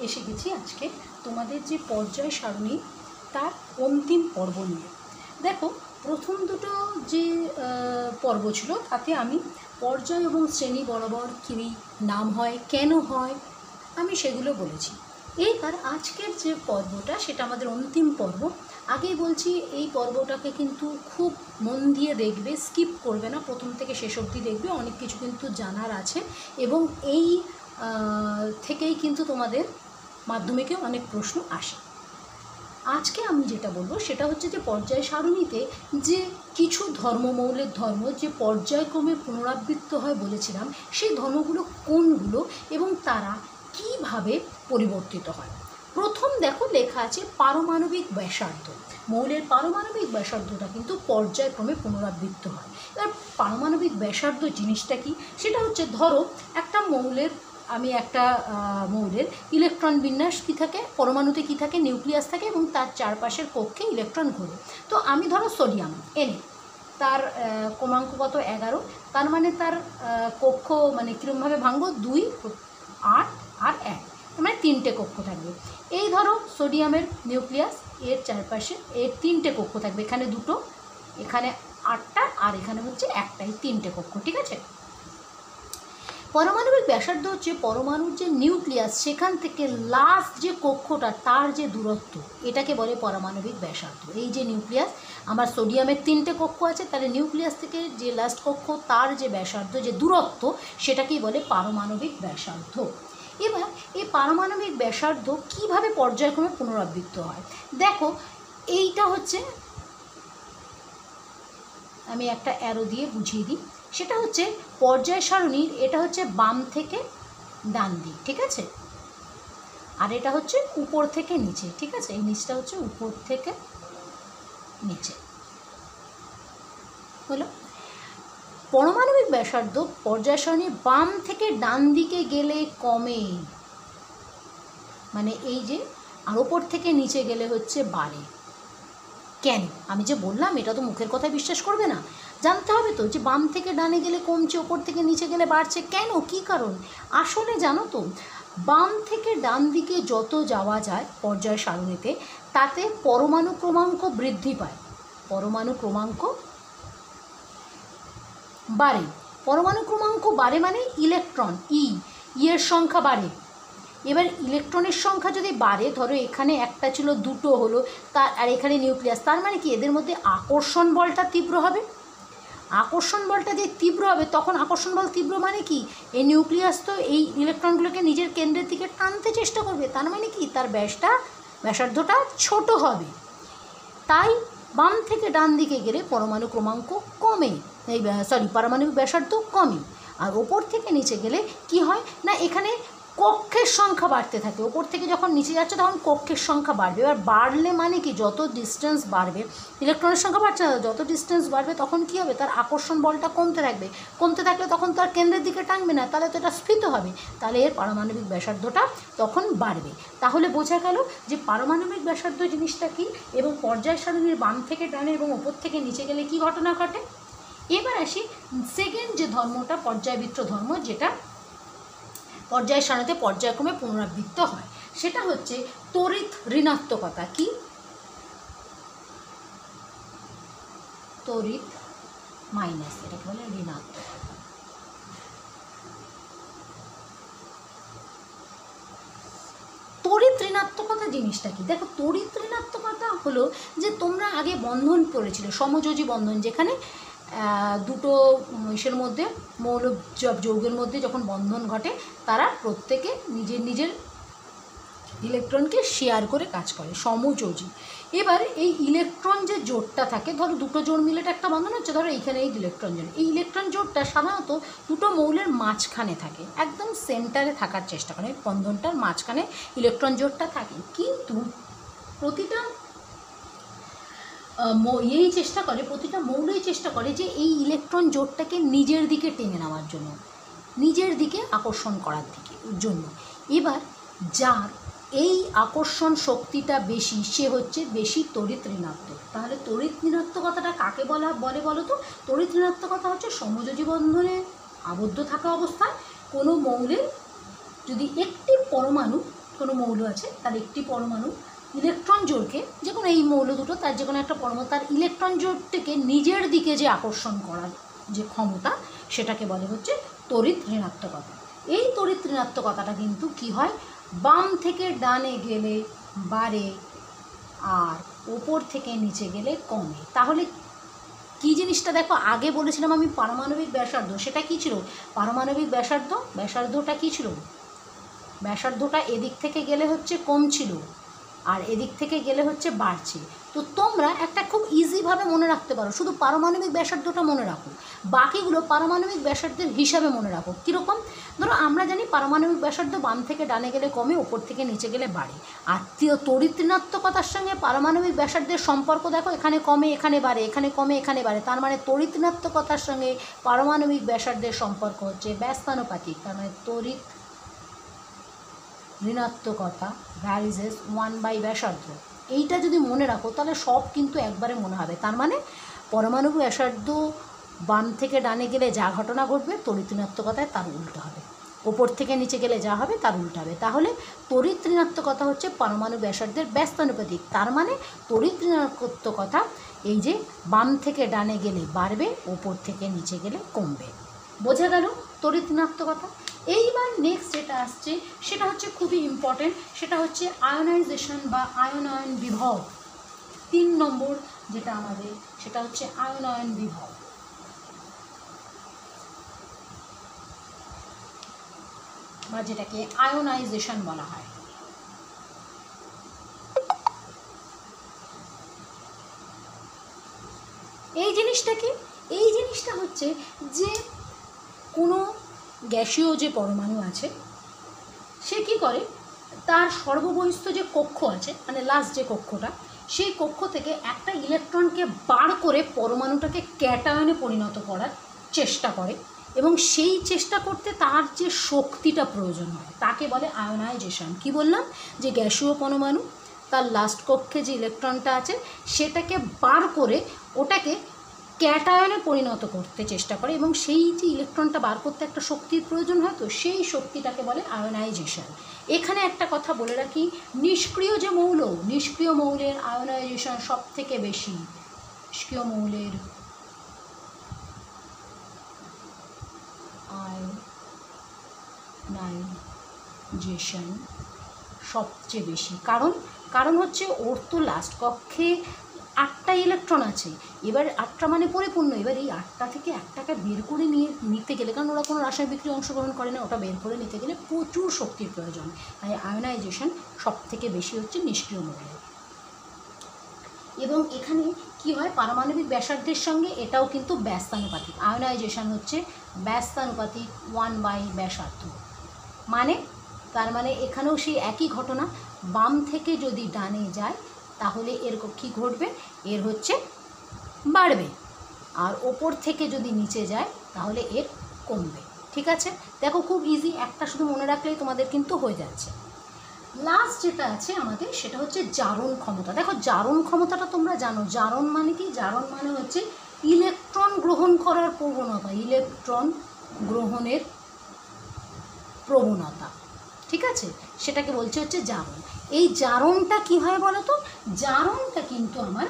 এসে গেছি আজকে তোমাদের যে পর্যায় সারণী তার অন্তিম পর্ব নিয়ে। দেখো, প্রথম দুটো যে পর্ব ছিল তাতে আমি পর্যায় এবং শ্রেণী বরাবর কী নাম হয়, কেন হয়, আমি সেগুলো বলেছি। এইবার আজকের যে পর্বটা সেটা আমাদের অন্তিম পর্ব। আগেই বলছি এই পর্বটাকে কিন্তু খুব মন দিয়ে দেখবে, স্কিপ করবে না, প্রথম থেকে শেষ অবধি দেখবে। অনেক কিছু কিন্তু জানার আছে এবং এই থেকেই কিন্তু তোমাদের মাধ্যমিকে অনেক প্রশ্ন আসে। আজকে আমি যেটা বলবো সেটা হচ্ছে যে পর্যায় সারণীতে যে কিছু ধর্মমৌলের ধর্ম যে পর্যায়ক্রমে পুনরাবৃত্ত হয় বলেছিলাম, সেই ধর্মগুলো কোনগুলো এবং তারা কিভাবে পরিবর্তিত হয়। প্রথম দেখো লেখা আছে পারমাণবিক ব্যাসার্ধ। মৌলের পারমাণবিক ব্যাসার্ধটা কিন্তু পর্যায়ক্রমে পুনরাবৃত্ত হয়। এবার পারমাণবিক ব্যাসার্ধ জিনিসটা কি, সেটা হচ্ছে ধরো একটা মৌলের ইলেকট্রন বিন্যাস কী থাকে, পরমাণুতে কী থাকে, নিউক্লিয়াস থাকে এবং তার চারপাশের কক্ষে ইলেকট্রন ঘোরে। তো আমি ধরো সোডিয়াম এনে, তার ক্রমাঙ্ক কত 11, তার মানে তার কক্ষ মানে কীরকমভাবে ভাঙবো, 2, 8 আর 1, মানে 3টে কক্ষ থাকবে। এই ধরো সোডিয়ামের নিউক্লিয়াস, এর চারপাশে এর 3টে কক্ষ থাকবে, এখানে 2টো, এখানে 8টা আর এখানে হচ্ছে 1টাই, 3টে কক্ষ, ঠিক আছে। পারমাণবিক ব্যাসার্ধ হচ্ছে পরমাণুর যে নিউক্লিয়াস সেখান থেকে লাস্ট যে কক্ষটা তার যে দূরত্ব, এটাকে বলে পারমাণবিক ব্যাসার্ধ। এই যে নিউক্লিয়াস, আমার সোডিয়ামের 3টে কক্ষ আছে, তাহলে নিউক্লিয়াস থেকে যে লাস্ট কক্ষ তার যে ব্যাসার্ধ, যে দূরত্ব, সেটাকেই বলে পারমাণবিক ব্যাসার্ধ। এবার এই পারমাণবিক ব্যাসার্ধ কীভাবে পর্যায়ক্রমে পুনরাবৃত্ত হয় দেখো, এইটা হচ্ছে, আমি একটা অ্যারো দিয়ে বুঝিয়ে দিই। সেটা হচ্ছে পর্যায় সারণীর, এটা হচ্ছে বাম থেকে ডান দিক, ঠিক আছে, আর এটা হচ্ছে উপর থেকে নিচে, ঠিক আছে। এই নিচটা হচ্ছে উপর থেকে নিচে হলো। পারমাণবিক ব্যাসার্ধ পর্যায় সারণীর বাম থেকে ডান দিকে গেলে কমে, মানে এই যে, আর ওপর থেকে নিচে গেলে হচ্ছে বাড়ে। কেন? আমি যে বললাম এটা তো মুখের কথা বিশ্বাস করবে না, জানতে হবে তো যে বাম থেকে ডানে গেলে কমছে, ওপর থেকে নিচে গেলে বাড়ছে, কেন, কী কারণ। আসলে জানো তো, বাম থেকে ডান দিকে যত যাওয়া যায় পর্যায় সারণীতে, তাতে পরমাণু ক্রমাঙ্ক বৃদ্ধি পায়, পরমাণু ক্রমাঙ্ক বাড়ে। পরমাণু ক্রমাঙ্ক বাড়ে মানে ইলেকট্রন এর সংখ্যা বাড়ে। এবার ইলেকট্রনের সংখ্যা যদি বাড়ে, ধরো এখানে একটা ছিল, 2টো হলো, আর এখানে নিউক্লিয়াস, তার মানে কি এদের মধ্যে আকর্ষণ বলটা তীব্র হবে। আকর্ষণ বলটা যে তীব্র হবে, তখন আকর্ষণ বল তীব্র মানে কি, এই নিউক্লিয়াস তো এই ইলেকট্রনগুলোকে নিজের কেন্দ্রের দিকে টানতে চেষ্টা করবে, তার মানে কি তার ব্যাসার্ধটা ছোট হবে। তাই বাম থেকে ডান দিকে গেলে পরমাণু ক্রমাঙ্ক কমে, পারমাণবিক ব্যাসার্ধ কমে। আর ওপর থেকে নিচে গেলে কি হয় না, এখানে কক্ষের সংখ্যা বাড়তে থাকে। ওপর থেকে যখন নিচে যাচ্ছে তখন কক্ষের সংখ্যা বাড়বে। এবার বাড়লে মানে কি, যত ডিস্টেন্স বাড়বে, ইলেকট্রনের সংখ্যা বাড়ছে না, যত ডিস্টেন্স বাড়বে তখন কি হবে, তার আকর্ষণ বলটা কমতে থাকবে। কমতে থাকলে তখন তো আর কেন্দ্রের দিকে টানবে না, তাহলে তো এটা স্ফীত হবে, তাহলে এর পারমাণবিক ব্যাসার্ধটা তখন বাড়বে। তাহলে বোঝা গেল যে পারমাণবিক ব্যাসার্ধ জিনিসটা কী এবং পর্যায় সারণীর বাম থেকে ডানে এবং ওপর থেকে নিচে গেলে কী ঘটনা ঘটে। এবার আসি সেকেন্ড যে ধর্মটা, পর্যায়বৃত্ত ধর্ম, যেটা পর্যায় সারণীতে পর্যায়ক্রমে পুনরাবৃত্ত হয়, সেটা হচ্ছে তড়িৎ ঋণাত্মকতা। কি? তড়িৎ মাইনাস, এটাকে বলে ঋণাত্মক। তড়িৎ ঋণাত্মকতা জিনিসটা কি দেখো, তড়িৎ ঋণাত্মকতা হলো যে তোমরা আগে বন্ধন করেছিলে, সমযোজী বন্ধন, যেখানে দুটো ইসের মধ্যে, মৌল যৌগের মধ্যে যখন বন্ধন ঘটে, তারা প্রত্যেকে নিজের নিজের ইলেকট্রনকে শেয়ার করে কাজ করে, সমযোজী। এবার এই ইলেকট্রন যে জোটটা থাকে, ধরো দুটো জোড় মিলে একটা বন্ধন হচ্ছে, ধরো এইখানে এই ইলেকট্রন জোড়, এই ইলেকট্রন জোটটা সাধারণত দুটো মৌলের মাঝখানে থাকে, একদম সেন্টারে থাকার চেষ্টা করে, বন্ধনটার মাঝখানে ইলেকট্রন জোটটা থাকে। কিন্তু প্রতিটা প্রতিটা মৌলই চেষ্টা করে যে এই ইলেকট্রন জোটটাকে নিজের দিকে টেনে নেওয়ার জন্য, নিজের দিকে আকর্ষণ করার জন্য। এবার যার এই আকর্ষণ শক্তিটা বেশি, সে হচ্ছে বেশি তড়িৎ ঋণাত্মক। তাহলে তড়িৎ ঋণাত্মকতাটা কাকে বলে বলো তো? তড়িৎ ঋণাত্মকতা হচ্ছে সমযোজী বন্ধনে আবদ্ধ থাকা অবস্থায় কোনো মৌলের যদি একটি পরমাণু কোনো মৌল আছে, তার একটি পরমাণু ইলেকট্রন জোড়কে, যে কোনো এই মৌল দুটো তার যে কোনো একটা পরমাণু তার ইলেকট্রন জোড়টিকে নিজের দিকে যে আকর্ষণ করার যে ক্ষমতা, সেটাকে বলে হচ্ছে তড়িৎ ঋণাত্মকতা। এই তড়িৎ ঋণাত্মকতাটা কিন্তু কি হয়, বাম থেকে ডানে গেলে বাড়ে আর ওপর থেকে নিচে গেলে কমে। তাহলে কি জিনিসটা দেখো, আগে বলেছিলাম আমি পারমাণবিক ব্যাসার্ধ, সেটা কি ছিল? পারমাণবিক ব্যাসার্ধটা কি ছিল? ব্যাসার্ধটা এদিক থেকে গেলে হচ্ছে কমছিল আর এদিক থেকে গেলে হচ্ছে বাড়ছে। তো তোমরা একটা খুব ইজিভাবে মনে রাখতে পারো, শুধু পারমাণবিক ব্যাসার্ধটা মনে রাখো, বাকিগুলো পারমাণবিক ব্যাসার্ধের হিসাবে মনে রাখো। কীরকম? ধরো আমরা জানি পারমাণবিক ব্যাসার্ধ বাম থেকে ডানে গেলে কমে, ওপর থেকে নিচে গেলে বাড়ে। আর তড়িৎ ঋণাত্মকতার সঙ্গে পারমাণবিক ব্যাসার্ধের সম্পর্ক দেখো, এখানে কমে এখানে বাড়ে, এখানে কমে এখানে বাড়ে। তার মানে তড়িৎ ঋণাত্মকতার সঙ্গে পারমাণবিক ব্যাসার্ধের সম্পর্ক হচ্ছে ব্যস্তানুপাতিক। তার মানে তড়িৎ ঋণাত্মকতা ভ্যারিজেস 1 ব্যাসার্ধ। এইটা যদি মনে রাখো তাহলে সব কিন্তু একবারে মনে হবে। তার মানে পরমাণু ব্যাসার্ধ বাম থেকে ডানে গেলে যা ঘটনা ঘটবে, তড়িৎ ঋণাত্মকতায় তার উল্টো হবে। ওপর থেকে নিচে গেলে যা হবে তার উল্টো হবে। তাহলে তড়িৎ ঋণাত্মকতা হচ্ছে পরমাণু ব্যাসার্ধের ব্যস্তানুপাতিক। তার মানে তড়িৎ ঋণাত্মকতা এই যে বাম থেকে ডানে গেলে বাড়বে, ওপর থেকে নিচে গেলে কমবে। বোঝা গেল তড়িৎ ঋণাত্মকতা? এইবার নেক্সট যেটা আসছে সেটা হচ্ছে খুবই ইম্পর্টেন্ট, সেটা হচ্ছে আয়নাইজেশন বা আয়নায়ন বিভব। 3 নম্বর যেটা আমাদের, সেটা হচ্ছে আয়নায়ন বিভব বা যেটাকে আয়নাইজেশন বলা হয়। এই জিনিসটা কি? এই জিনিসটা হচ্ছে যে কোনো গ্যাসীয় যে পরমাণু আছে সে কী করে, তার সর্ববহিস্থ যে কক্ষ আছে, মানে লাস্ট যে কক্ষটা, সেই কক্ষ থেকে একটা ইলেকট্রনকে বার করে পরমাণুটাকে ক্যাটায়নে পরিণত করার চেষ্টা করে, এবং সেই চেষ্টা করতে তার যে শক্তিটা প্রয়োজন হয় তাকে বলে আয়নাইজেশন। কি বললাম? যে গ্যাসীয় পরমাণু তার লাস্ট কক্ষে যে ইলেকট্রনটা আছে সেটাকে বার করে ওটাকে ক্যাটায়নে পরিণত করতে চেষ্টা করে, এবং সেই যে ইলেকট্রনটা বার করতে একটা শক্তির প্রয়োজন হয়, তো সেই শক্তিটাকে বলে আয়নাইজেশন। এখানে একটা কথা বলে রাখি, নিষ্ক্রিয় যে মৌল, নিষ্ক্রিয় মৌলের আয়নাইজেশন সব থেকে বেশি। নিষ্ক্রিয় মৌলের আয়নাইজেশন সবচেয়ে বেশি। কারণ হচ্ছে ওর তো লাস্ট কক্ষে 8টা ইলেকট্রন আছে, এবার 8টা মানে পরিপূর্ণ। এবার এই 8টা থেকে একটাকে বের করে নিতে গেলে, কারণ ওরা কোনো রাসায়নিক বিক্রিয়া অংশগ্রহণ করে না, ওটা বের করে নিতে গেলে প্রচুর শক্তির প্রয়োজন। তাই আয়নাইজেশন সব থেকে বেশি হচ্ছে নিষ্ক্রিয় মৌলের। এবং এখানে কি হয়, পারমাণবিক ব্যাসার্ধের সঙ্গে এটাও কিন্তু ব্যস্তানুপাতিক। আয়নাইজেশন হচ্ছে ব্যস্তানুপাতিক 1 ব্যাসার্ধ। মানে তার মানে এখানেও সেই একই ঘটনা, বাম থেকে যদি ডানে যায় তাহলে এর কী ঘটবে, এর হচ্ছে বাড়বে, আর ওপর থেকে যদি নিচে যায় তাহলে এর কমবে। ঠিক আছে, দেখো খুব ইজি, একটা শুধু মনে রাখলেই তোমাদের কিন্তু হয়ে যাচ্ছে। লাস্ট যেটা আছে আমাদের সেটা হচ্ছে জারণ ক্ষমতা। দেখো জারণ ক্ষমতাটা তোমরা জানো, জারণ মানে কি? জারণ মানে হচ্ছে ইলেকট্রন গ্রহণ করার প্রবণতা, ইলেকট্রন গ্রহণের প্রবণতা। ঠিক আছে, সেটাকে বলছে হচ্ছে জারণ। এই জারণটা কী হয় বলো তো? জারণটা কিন্তু আমার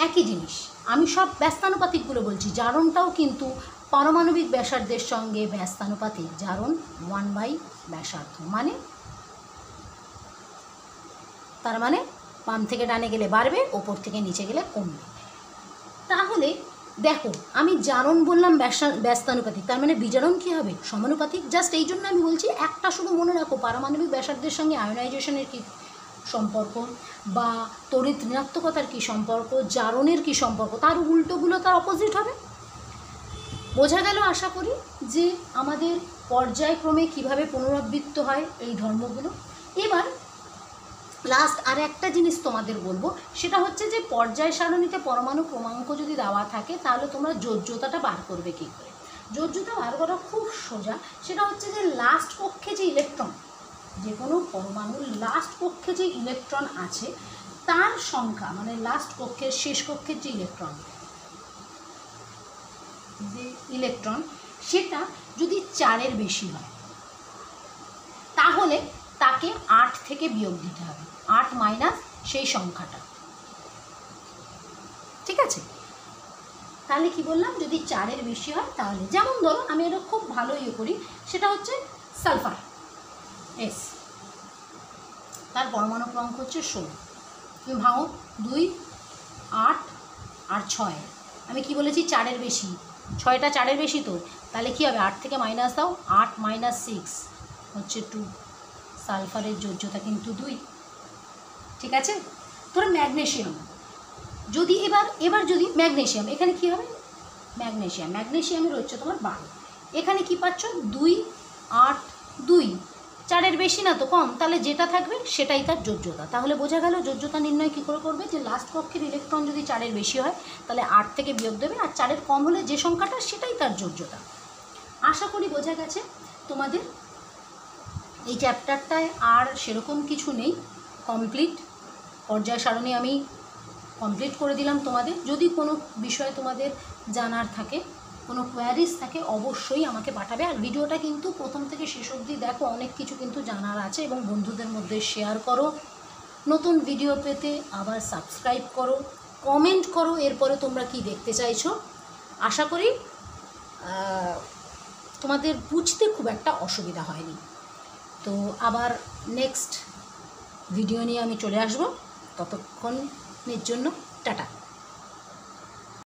একই জিনিস, আমি সব ব্যস্তানুপাতিকগুলো বলছি, জারণটাও কিন্তু পারমাণবিক ব্যাসার্ধের সঙ্গে ব্যস্তানুপাতিক। জারণ 1 ব্যাসার্ধ, মানে তার মানে বাম থেকে ডানে গেলে বাড়বে, ওপর থেকে নিচে গেলে কমবে। তাহলে দেখো আমি জারণ বললাম ব্যস্তানুপাতিক, তার মানে বিজারণ কী হবে? সমানুপাতিক। জাস্ট এই জন্য আমি বলছি একটা শুধু মনে রাখো, পারমাণবিক ব্যাসার্ধের সঙ্গে আয়নাইজেশনের কী সম্পর্ক, বা তড়িৎ ঋণাত্মকতার কী সম্পর্ক, জারণের কী সম্পর্ক, তার উল্টোগুলো তার অপোজিট হবে। বোঝা গেল আশা করি যে আমাদের পর্যায়ক্রমে কিভাবে পুনরাবৃত্ত হয় এই ধর্মগুলো। এবার লাস্ট আর একটা জিনিস তোমাদের বলবো, সেটা হচ্ছে যে পর্যায় সারণীতে পরমাণু ক্রমাঙ্ক যদি দেওয়া থাকে তাহলে তোমরা যোজ্যতাটা বার করবে কী করে? যোজ্যতা বার করা খুব সোজা, সেটা হচ্ছে যে লাস্ট কক্ষে যে ইলেকট্রন, যে কোনো পরমাণুর লাস্ট কক্ষে যে ইলেকট্রন আছে তার সংখ্যা, মানে লাস্ট কক্ষের শেষ কক্ষের যে ইলেকট্রন সেটা যদি 4-এর বেশি হয় তাহলে তাকে 8 থেকে বিয়োগ দিতে হবে, 8 মাইনাস সেই সংখ্যাটা। ঠিক আছে, তাহলে কি বললাম, যদি 4-এর বেশি হয় তাহলে, যেমন ধরো আমি এটা খুব ভালো করি, সেটা হচ্ছে সালফার এস, তার পরমাণু ক্রমাঙ্ক হচ্ছে 16। তুমি ভাঙো, 2, 8 আর 6। আমি কি বলেছি, 4-এর বেশি, 6টা 4-এর বেশি, তো তাহলে কী হবে, 8 থেকে মাইনাস দাও, 8 মাইনাস 6 হচ্ছে 2। সালফারের যোজ্যতা কিন্তু 2। ঠিক আছে, ধরো ম্যাগনেশিয়াম, যদি এবার যদি ম্যাগনেশিয়াম, এখানে কী হবে, ম্যাগনেশিয়ামের হচ্ছে তোমার 12, এখানে কি পাচ্ছ 2, 8, 2, 4-এর বেশি না তো কম, তাহলে যেটা থাকবে সেটাই তার যোজ্যতা। তাহলে বোঝা গেল যোজ্যতা নির্ণয় কী করে করবে, যে লাস্ট কক্ষের ইলেকট্রন যদি 4-এর বেশি হয় তাহলে 8 থেকে বিয়োগ দেবে, আর 4-এর কম হলে যে সংখ্যাটা সেটাই তার যোজ্যতা। আশা করি বোঝা গেছে তোমাদের। এই চ্যাপ্টারটায় আর সেরকম কিছু নেই, কমপ্লিট পর্যায় সারণী আমি কমপ্লিট করে দিলাম তোমাদের। যদি কোনো বিষয়ে তোমাদের জানার থাকে, কোনো কোয়ারিজ থাকে, অবশ্যই আমাকে পাঠাবে। আর ভিডিওটা কিন্তু প্রথম থেকে শেষ অবধি দেখো, অনেক কিছু কিন্তু জানার আছে, এবং বন্ধুদের মধ্যে শেয়ার করো। নতুন ভিডিও পেতে আবার সাবস্ক্রাইব করো, কমেন্ট করো এরপরে তোমরা কি দেখতে চাইছো। আশা করি তোমাদের বুঝতে খুব একটা অসুবিধা হয়নি। তো আবার নেক্সট ভিডিও নিয়ে আমি চলে আসবো, ততক্ষণের জন্য টাটা।